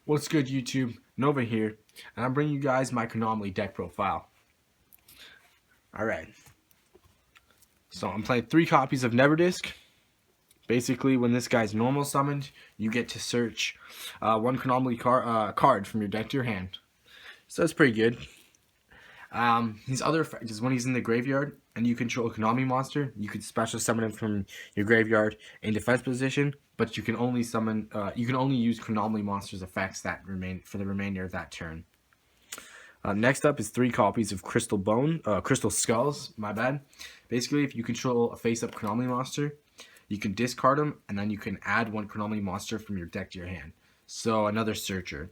What's good, YouTube? Nova here, and I'm bringing you guys my Chronomaly deck profile. Alright, so I'm playing 3 copies of Neverdisk. Basically, when this guy's normal summoned, you get to search one Chronomaly card from your deck to your hand. So that's pretty good. His other effect is when he's in the graveyard and you control a Chronomaly monster, you could special summon him from your graveyard in defense position, but you can only summon, you can only use Chronomaly monsters effects that remain for the remainder of that turn. Next up is 3 copies of Crystal Skulls. My bad. Basically, if you control a face-up Chronomaly monster, you can discard them, and then you can add 1 Chronomaly monster from your deck to your hand. So another searcher.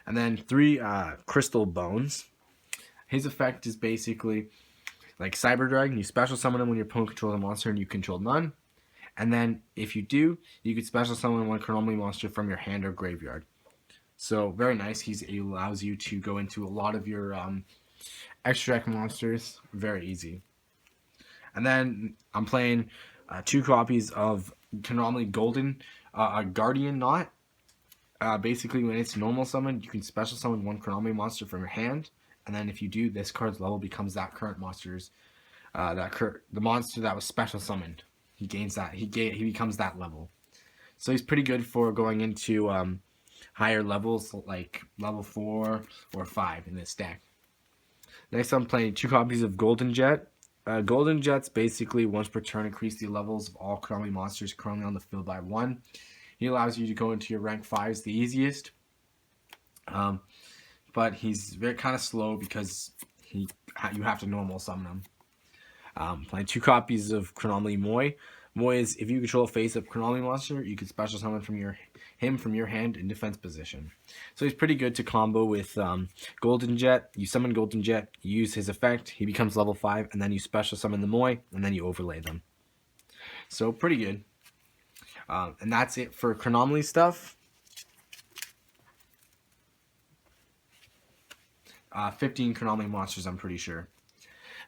And then 3 Crystal Bones. His effect is basically like Cyber Dragon. You special summon him when your opponent controls a monster and you control none. And then if you do, you could special summon 1 Chronomaly monster from your hand or graveyard. So very nice. He allows you to go into a lot of your extra deck monsters very easy. And then I'm playing 2 copies of Chronomaly Golden Guardian Knot. Basically, when it's normal summoned, you can special summon 1 Chronomaly monster from your hand, and then if you do, this card's level becomes that current monster's the monster that was special summoned. He gains that. He becomes that level. So he's pretty good for going into higher levels, like level 4 or 5 in this deck. Next, I'm playing 2 copies of Golden Jet. Golden Jet's basically once per turn increase the levels of all Chronomaly monsters currently on the field by 1. He allows you to go into your rank 5s the easiest. But he's very kind of slow because you have to normal summon him. Playing 2 copies of Chronomaly Moi. Moi is if you control a face-up Chronomaly monster, you can special summon him from your hand in defense position. So he's pretty good to combo with Golden Jet. You summon Golden Jet, you use his effect, he becomes level 5, and then you special summon the Moi, and then you overlay them. So pretty good. And that's it for Chronomaly stuff. 15 Chronomaly monsters, I'm pretty sure.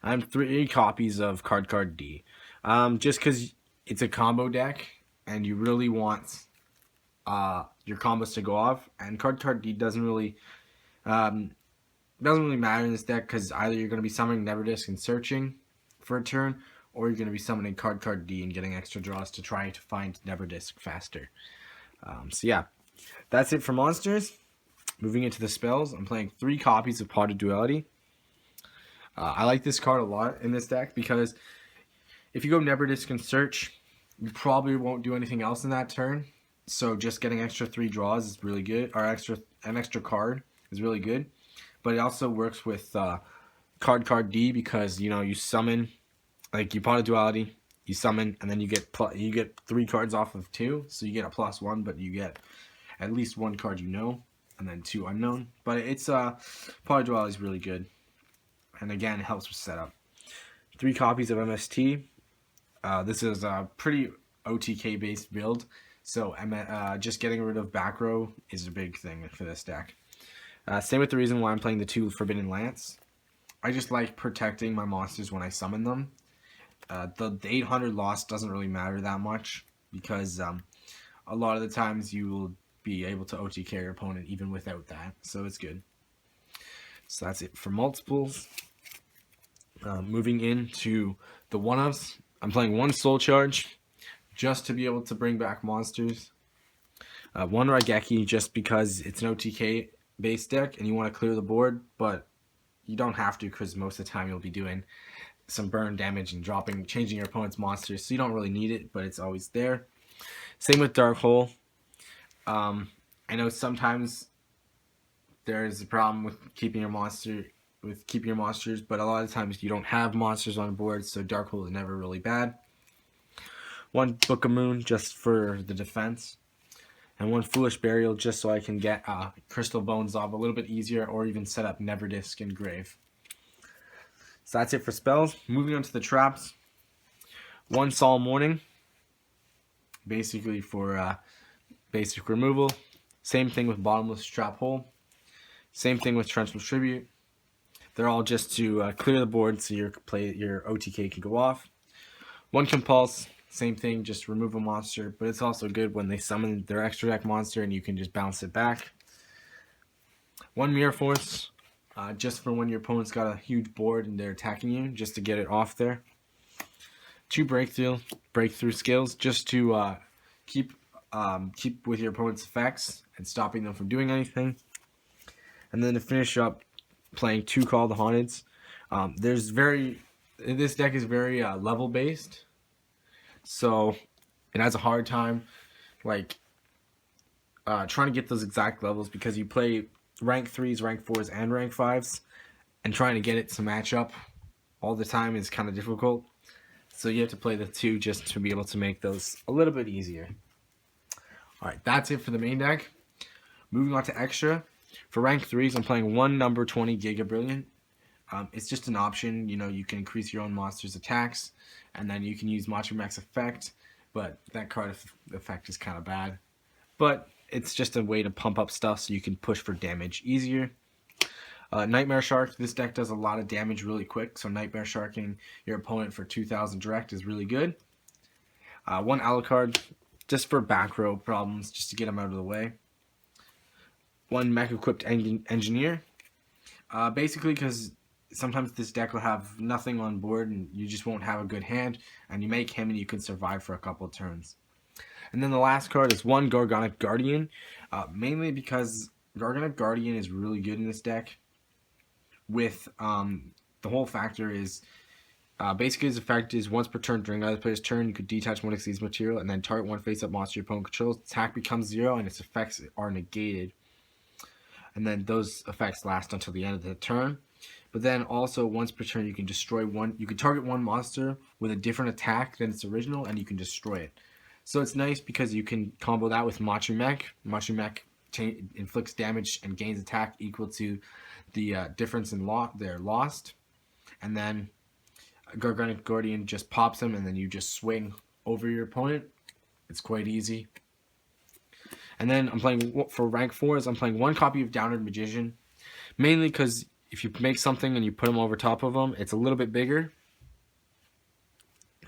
I'm 3 copies of Card D. Just because it's a combo deck and you really want your combos to go off, and Card D doesn't really matter in this deck because either you're going to be summoning Neverdisk and searching for a turn, or you're going to be summoning Card D and getting extra draws to try to find Neverdisk faster. So yeah, that's it for monsters. Moving into the spells, I'm playing 3 copies of Pot of Duality. I like this card a lot in this deck because if you go Neverdisk and search, you probably won't do anything else in that turn. So just getting extra 3 draws is really good, or an extra card is really good. But it also works with Card D because you summon, like you Pot of Duality, you summon, and then you get 3 cards off of 2, so you get a +1, but you get at least 1 card and then 2 unknown. But it's Pot of Duality is really good, and again it helps with setup. 3 copies of MST. This is a pretty OTK based build, so just getting rid of back row is a big thing for this deck. Same with the reason why I'm playing the 2 Forbidden Lance. I just like protecting my monsters when I summon them. The 800 loss doesn't really matter that much because a lot of the times you will be able to OTK your opponent even without that, so it's good. So that's it for multiples. Moving into the 1-ups, I'm playing 1 Soul Charge just to be able to bring back monsters. 1 Raigeki just because it's an OTK based deck and you want to clear the board, but you don't have to because most of the time you'll be doing some burn damage and changing your opponent's monsters, so you don't really need it, but it's always there. Same with Dark Hole. I know sometimes there's a problem with keeping your monsters, but a lot of times you don't have monsters on board, so Dark Hole is never really bad. 1 Book of Moon just for the defense, and 1 Foolish Burial just so I can get Crystal Bones off a little bit easier, or even set up Neverdisk and Grave. So that's it for spells. Moving on to the traps. 1 Solemn Warning, basically for basic removal. Same thing with Bottomless Trap Hole. Same thing with Trenchless Tribute. They're all just to clear the board so your OTK can go off. 1 Compulse, same thing, just remove a monster, but it's also good when they summon their extra deck monster and you can just bounce it back. 1 Mirror Force, just for when your opponent's got a huge board and they're attacking you, just to get it off there. 2 breakthrough skills, just to keep with your opponent's effects and stopping them from doing anything. And then to finish up, playing 2 Call of the Haunteds. This deck is very level based, so it has a hard time trying to get those exact levels, because you play rank 3s, rank 4s, and rank 5s, and trying to get it to match up all the time is kind of difficult. So you have to play the 2 just to be able to make those a little bit easier. Alright, that's it for the main deck. Moving on to extra. For rank 3s, I'm playing 1 number 20 Giga Brilliant. It's just an option. You can increase your own monster's attacks, and then you can use Macho Max effect, but that card effect is kind of bad. But it's just a way to pump up stuff so you can push for damage easier. Nightmare Shark. This deck does a lot of damage really quick, so Nightmare Sharking your opponent for 2,000 direct is really good. 1 Alucard, just for back row problems, just to get them out of the way. 1 Mech Equipped Engineer. Basically, because sometimes this deck will have nothing on board and you just won't have a good hand, and you make him and you can survive for a couple of turns. And then the last card is 1 Gorgonic Guardian, mainly because Gorgonic Guardian is really good in this deck. With the whole factor is basically his effect is once per turn during either player's turn, you could detach 1 Xyz material and then target 1 face-up monster your opponent controls. Attack becomes 0 and its effects are negated. And then those effects last until the end of the turn. But then also once per turn, you can destroy one. You can target 1 monster with a different attack than its original, and you can destroy it. So it's nice because you can combo that with Macho Mech. Macho Mech inflicts damage and gains attack equal to the difference in their lost. And then Gorgonic Guardian just pops them, and then you just swing over your opponent. It's quite easy. And then I'm playing, for rank 4s, I'm playing 1 copy of Downward Magician. Mainly because if you make something and you put them over top of them, it's a little bit bigger.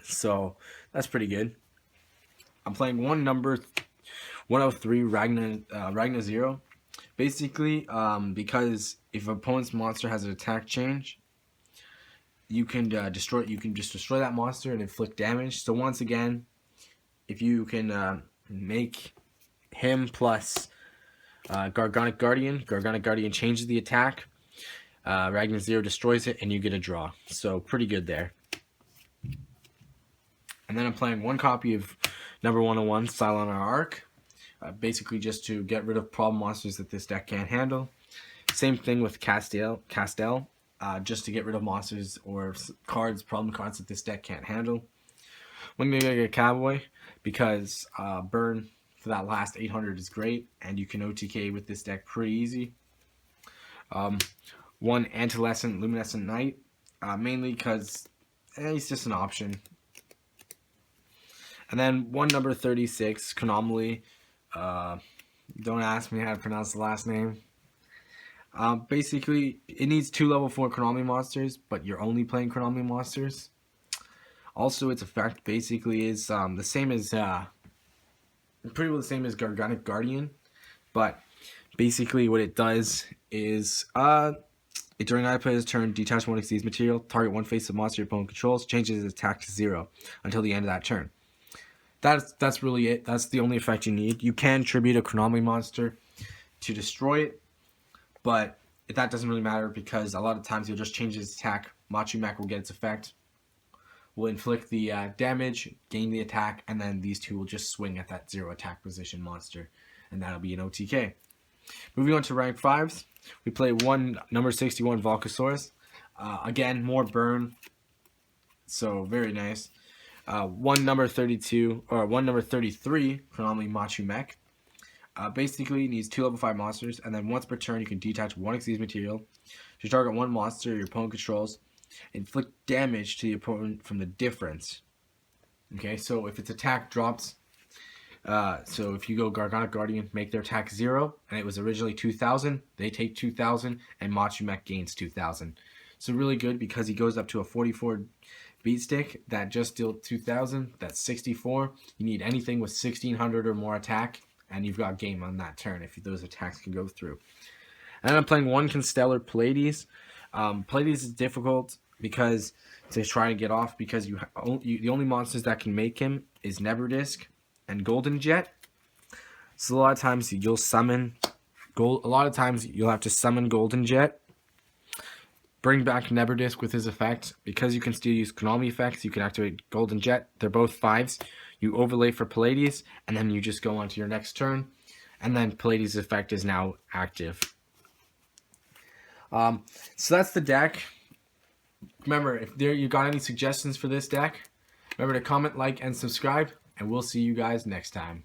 So that's pretty good. I'm playing 1 number 103 Ragna 0. Basically, because if an opponent's monster has an attack change, you can destroy that monster and inflict damage. So once again, if you can make him plus Gorgonic Guardian changes the attack. Ragnar 0 destroys it, and you get a draw. So pretty good there. And then I'm playing 1 copy of number 101, Cylon Arc. Basically just to get rid of problem monsters that this deck can't handle. Same thing with Castel, just to get rid of monsters or problem cards that this deck can't handle. I'm going to get Cowboy because burn for that last 800 is great, and you can OTK with this deck pretty easy. 1 Antilescent Luminescent Knight, mainly because he's just an option. And then 1 number 36, Chronomaly. Don't ask me how to pronounce the last name. Basically, it needs 2 level 4 Chronomaly monsters, but you're only playing Chronomaly monsters. Also, its effect basically is the same as pretty well the same as Gorgonic Guardian, but basically what it does is during either player's turn, detach 1 Xyz material, target 1 face of monster your opponent controls, changes its attack to 0 until the end of that turn. That's really it. That's the only effect you need. You can tribute a Chronomaly monster to destroy it, but that doesn't really matter because a lot of times you'll just change its attack. Macho Mech will get its effect, will inflict the damage, gain the attack, and then these 2 will just swing at that 0 attack position monster, and that'll be an OTK. Moving on to rank 5s, we play 1 number 61 Volcasaurus. Again, more burn, so very nice. 1 number 32 or 1 number 33 Chronomaly Macho Mech. Basically needs 2 level 5 monsters, and then once per turn you can detach 1 Xyz material to target 1 monster your opponent controls, inflict damage to the opponent from the difference. Okay, so if its attack drops, so if you go Gorgonic Guardian, make their attack 0, and it was originally 2,000, they take 2,000, and Macho Mech gains 2,000. So really good because he goes up to a 44 beat stick that just dealt 2,000. That's 64. You need anything with 1,600 or more attack, and you've got game on that turn if those attacks can go through. And I'm playing one Constellar Pleiades. Pleiades is difficult because to try to get off, because the only monsters that can make him is Neverdisk and Golden Jet. So a lot of times you'll summon a lot of times you'll have to summon Golden Jet, bring back Neverdisk with his effect. Because you can still use Chronomaly effects, you can activate Golden Jet. They're both 5s. You overlay for Pleiades, and then you just go on to your next turn. And then Pleiades' effect is now active. So that's the deck. Remember, if you got any suggestions for this deck, remember to comment, like, and subscribe. And we'll see you guys next time.